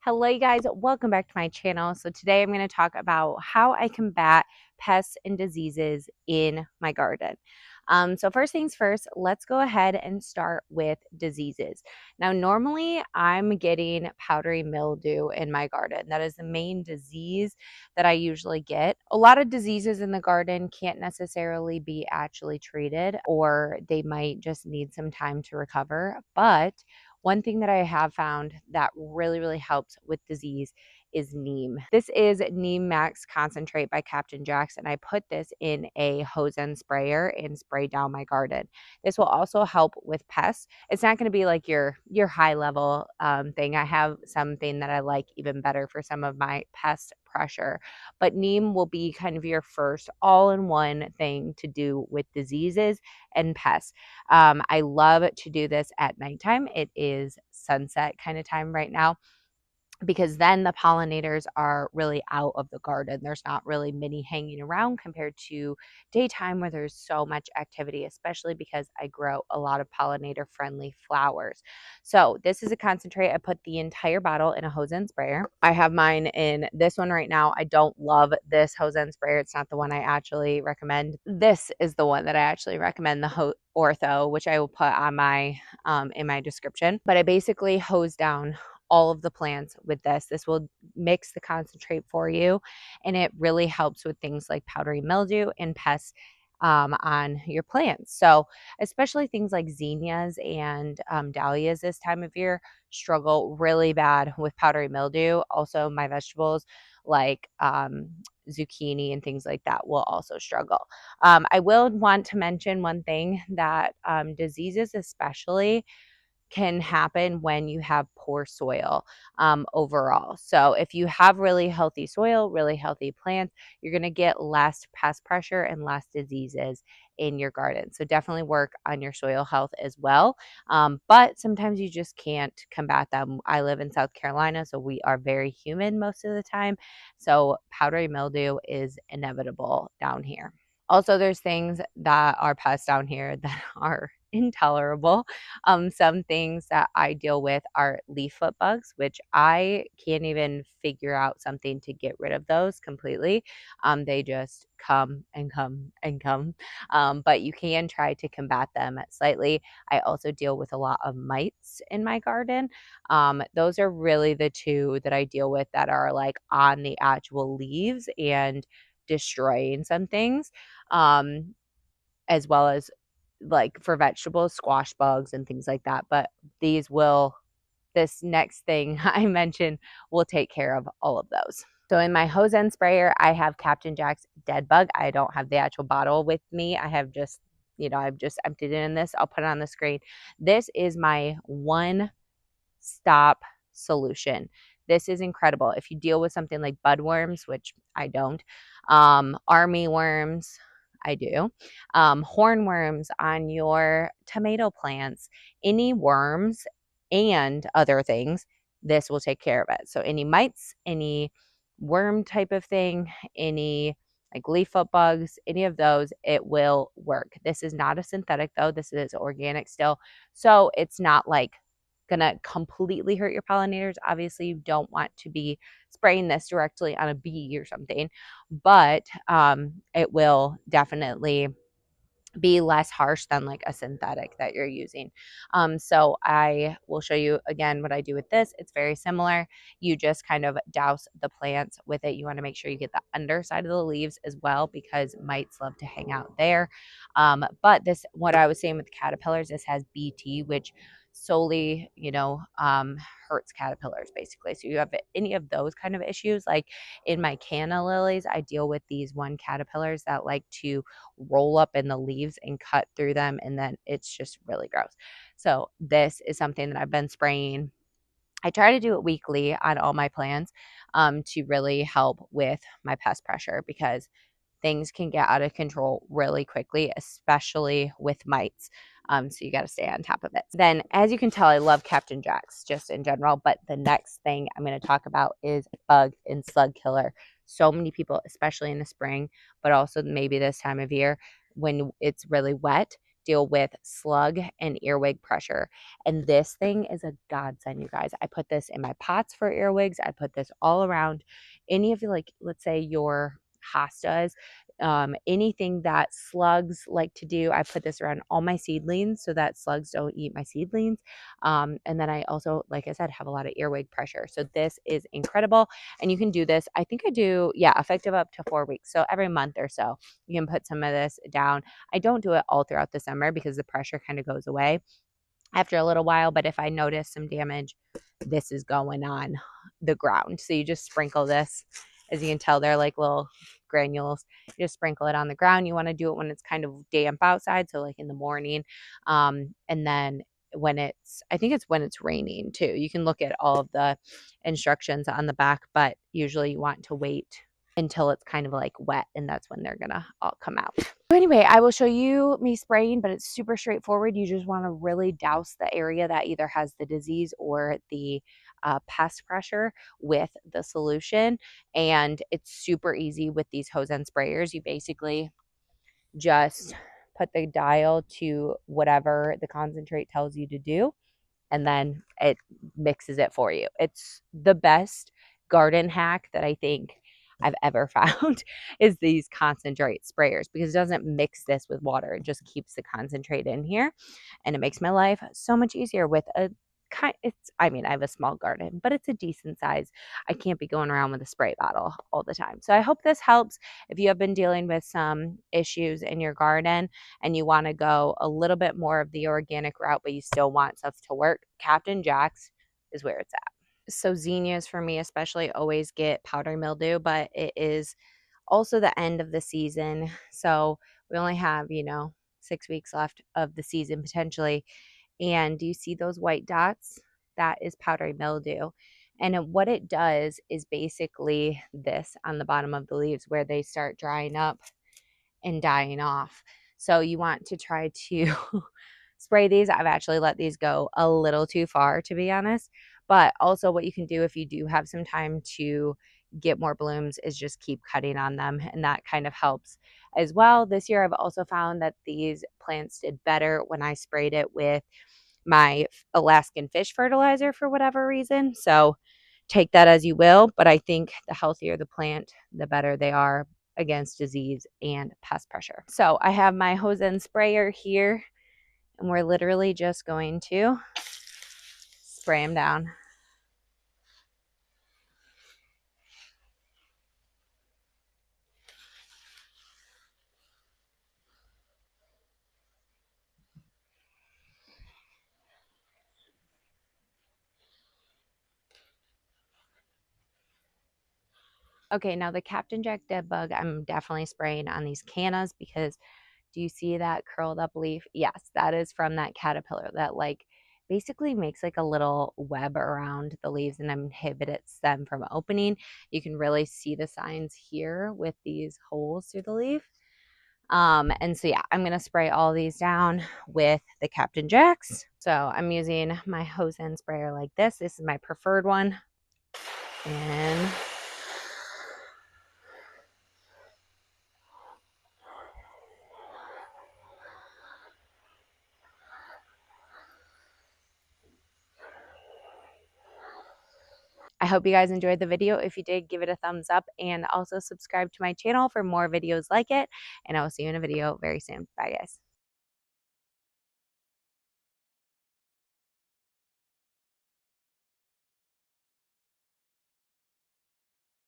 Hello, you guys. Welcome back to my channel. So today I'm going to talk about how I combat pests and diseases in my garden. So first things first, let's go ahead and start with diseases. Now, normally I'm getting powdery mildew in my garden. That is the main disease that I usually get. A lot of diseases in the garden can't necessarily be actually treated, or they might just need some time to recover. But one thing that I have found that really helps with disease is neem. This is Neem Max concentrate by Captain Jack's, and I put this in a hose end sprayer and spray down my garden. This will also help with pests. It's not going to be like your high level thing. I have something that I like even better for some of my pest pressure, but neem will be kind of your first all-in-one thing to do with diseases and pests. I love to do this at nighttime. It is sunset kind of time right now, because then the pollinators are really out of the garden. There's not really many hanging around compared to daytime where there's so much activity, especially because I grow a lot of pollinator friendly flowers. So this is a concentrate. I put the entire bottle in a hose end sprayer. I have mine in this one right now. I don't love this hose end sprayer. It's not the one I actually recommend. This is the one that I actually recommend, the Ortho, which I will put on my in my description. But I basically hose down all of the plants with this. This will mix the concentrate for you, and it really helps with things like powdery mildew and pests on your plants. So especially things like zinnias and dahlias this time of year struggle really bad with powdery mildew. Also, my vegetables like zucchini and things like that will also struggle. I will want to mention one thing, that diseases especially can happen when you have poor soil overall. So if you have really healthy soil, really healthy plants, you're going to get less pest pressure and less diseases in your garden. So definitely work on your soil health as well. But sometimes you just can't combat them. I live in South Carolina, so we are very humid most of the time. So powdery mildew is inevitable down here. Also, there's things that are pests down here that are intolerable. Some things that I deal with are leaf foot bugs, which I can't even figure out something to get rid of those completely. They just come and come and come. But you can try to combat them slightly. I also deal with a lot of mites in my garden. Those are really the two that I deal with that are like on the actual leaves and destroying some things, as well as like for vegetables, squash bugs and things like that. But this next thing I mentioned will take care of all of those. So in my hose end sprayer, I have Captain Jack's Deadbug. I don't have the actual bottle with me. I have just, I've just emptied it in this. I'll put it on the screen. This is my one-stop solution. This is incredible. If you deal with something like budworms, which I don't, army worms, I do, hornworms on your tomato plants, any worms and other things, this will take care of it. So any mites, any worm type of thing, any like leaf foot bugs, any of those, it will work. This is not a synthetic though. This is organic still. So it's not like gonna completely hurt your pollinators. Obviously, you don't want to be spraying this directly on a bee or something, but it will definitely be less harsh than like a synthetic that you're using. So I will show you again what I do with this. It's very similar. You just kind of douse the plants with it. You want to make sure you get the underside of the leaves as well, because mites love to hang out there. But this, what I was saying with caterpillars, this has BT, which solely, hurts caterpillars basically. So you have any of those kind of issues, like in my canna lilies, I deal with these one caterpillars that like to roll up in the leaves and cut through them, and then it's just really gross. So this is something that I've been spraying. I try to do it weekly on all my plants to really help with my pest pressure, because things can get out of control really quickly, especially with mites. So you got to stay on top of it. Then, as you can tell, I love Captain Jack's just in general, but the next thing I'm going to talk about is bug and slug killer. So many people, especially in the spring, but also maybe this time of year when it's really wet, deal with slug and earwig pressure. And this thing is a godsend, you guys. I put this in my pots for earwigs. I put this all around any of you, like, let's say your hostas, anything that slugs like to do. I put this around all my seedlings so that slugs don't eat my seedlings. And then I also, like I said, have a lot of earwig pressure. So this is incredible. And you can do this. I think I do, yeah, effective up to 4 weeks. So every month or so, you can put some of this down. I don't do it all throughout the summer because the pressure kind of goes away after a little while. But if I notice some damage, this is going on the ground. So you just sprinkle this. As you can tell, they're like little granules. You just sprinkle it on the ground. You want to do it when it's kind of damp outside, so like in the morning. And then when it's, I think it's when it's raining too. You can look at all of the instructions on the back, but usually you want to wait until it's kind of like wet, and that's when they're gonna all come out. So anyway, I will show you me spraying, but it's super straightforward. You just want to really douse the area that either has the disease or the pest pressure with the solution. And it's super easy with these hose end sprayers. You basically just put the dial to whatever the concentrate tells you to do, and then it mixes it for you. It's the best garden hack that I think I've ever found is these concentrate sprayers, because it doesn't mix this with water. It just keeps the concentrate in here, and it makes my life so much easier with a kind. I mean, I have a small garden, but it's a decent size. I can't be going around with a spray bottle all the time. So I hope this helps. If you have been dealing with some issues in your garden and you want to go a little bit more of the organic route, but you still want stuff to work, Captain Jack's is where it's at. So zinnias for me especially always get powdery mildew, but it is also the end of the season. So we only have, 6 weeks left of the season potentially. And do you see those white dots? That is powdery mildew. And what it does is basically this on the bottom of the leaves where they start drying up and dying off. So you want to try to spray these. I've actually let these go a little too far, to be honest. But also what you can do if you do have some time to get more blooms is just keep cutting on them, and that kind of helps as well. This year I've also found that these plants did better when I sprayed it with my Alaskan fish fertilizer for whatever reason. So take that as you will, but I think the healthier the plant, the better they are against disease and pest pressure. So I have my hose end sprayer here, and we're literally just going to spray them down. Okay, now the Captain Jack Deadbug, I'm definitely spraying on these cannas because do you see that curled up leaf? Yes, that is from that caterpillar that like basically makes like a little web around the leaves and inhibits them from opening. You can really see the signs here with these holes through the leaf. And so yeah, I'm gonna spray all these down with the Captain Jacks. So I'm using my hose end sprayer like this. This is my preferred one. And I hope you guys enjoyed the video. If you did, give it a thumbs up and also subscribe to my channel for more videos like it. And I will see you in a video very soon. Bye, guys.